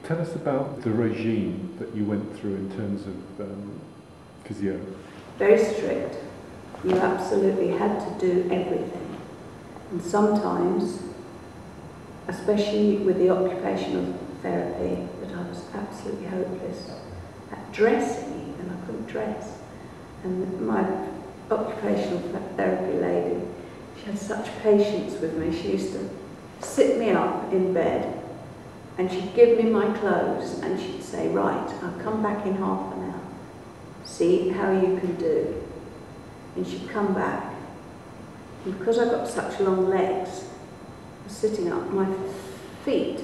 Tell us about the regime that you went through in terms of physio. Very strict. You absolutely had to do everything. And sometimes, especially with the occupational therapy, that I was absolutely hopeless at dressing even. I couldn't dress. And my occupational therapy lady, she had such patience with me. She used to sit me up in bed and she'd give me my clothes and she'd say, right, I'll come back in half an hour. See how you can do. And she'd come back. And because I got such long legs, sitting up, my feet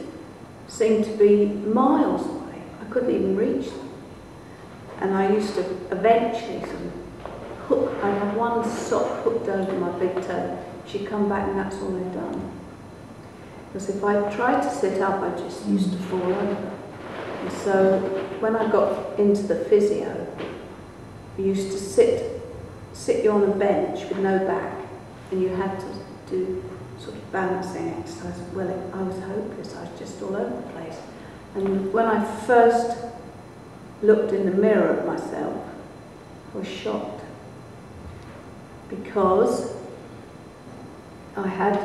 seemed to be miles away. I couldn't even reach them. And I used to eventually sort of hook, I'd have one sock hooked over my big toe. She'd come back and that's all I'd done. Because if I tried to sit up, I just used to fall over. And so when I got into the physio, we used to sit you on a bench with no back, and you had to do sort of balancing exercise. Well, I was hopeless. I was just all over the place. And when I first looked in the mirror at myself, I was shocked, because I had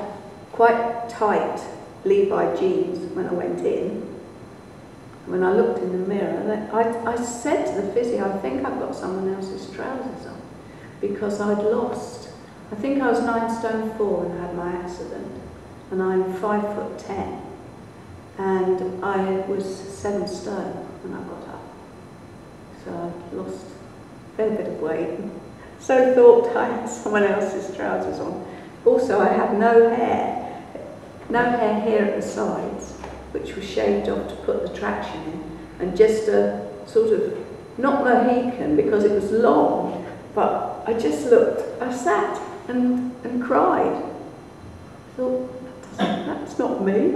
quite tight Levi jeans when I went in. When I looked in the mirror, I said to the physio, I think I've got someone else's trousers on, because I'd lost. I think I was 9 stone 4 when I had my accident, and I'm 5'10", and I was 7 stone when I got up. So I lost a fair bit of weight. So thought I had someone else's trousers on. Also, I had no hair here at the sides, which was shaved off to put the traction in, and just a sort of, not Mohican because it was long, but I just looked, I sat and cried. I thought, that's not me.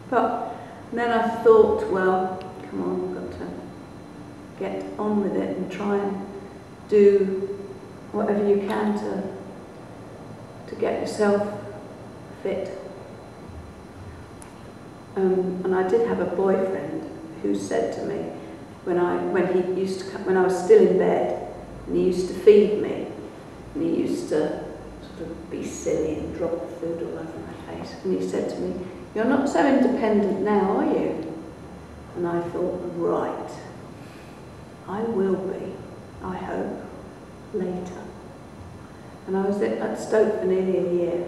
But then I thought, well, come on, we've got to get on with it and try and do whatever you can to get yourself fit. And I did have a boyfriend who said to me, when I was still in bed, and he used to feed me, and he used to sort of be silly and drop the food all over my face, and he said to me, "You're not so independent now, are you?" And I thought, right, I will be, I hope, later. And I was at Stoke for nearly a year.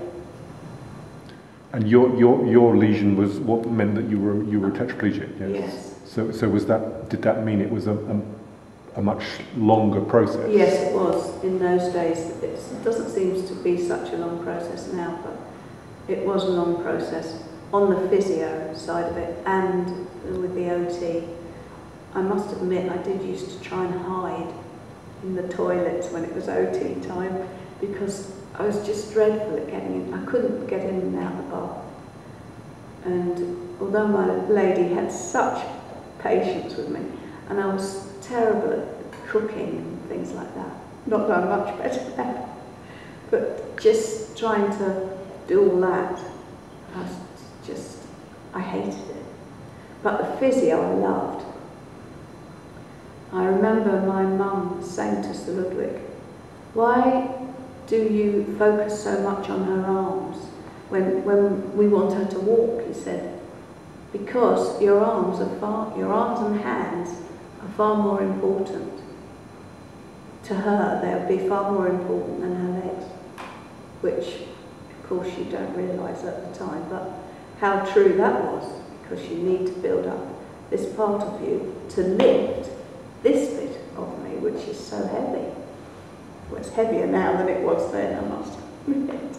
And your lesion was what meant that you were tetraplegic, yes? Yes. So was that, did that mean it was a much longer process? Yes, it was. In those days, it doesn't seem to be such a long process now, but it was a long process on the physio side of it and with the OT. I must admit, I did used to try and hide in the toilets when it was OT time, because I was just dreadful at getting in. I couldn't get in and out of the bath. And although my lady had such patience with me, and I was terrible at cooking and things like that. Not that I'm much better now, but just trying to do all that, I hated it. But the physio I loved. I remember my mum saying to Sir Ludwig, "Why do you focus so much on her arms when we want her to walk?" He said, "Because your arms and hands are far more important. To her, they'll be far more important than her legs," which, of course, you don't realise at the time, but how true that was, because you need to build up this part of you to lift this bit of me, which is so heavy. Well, it's heavier now than it was then, I must admit.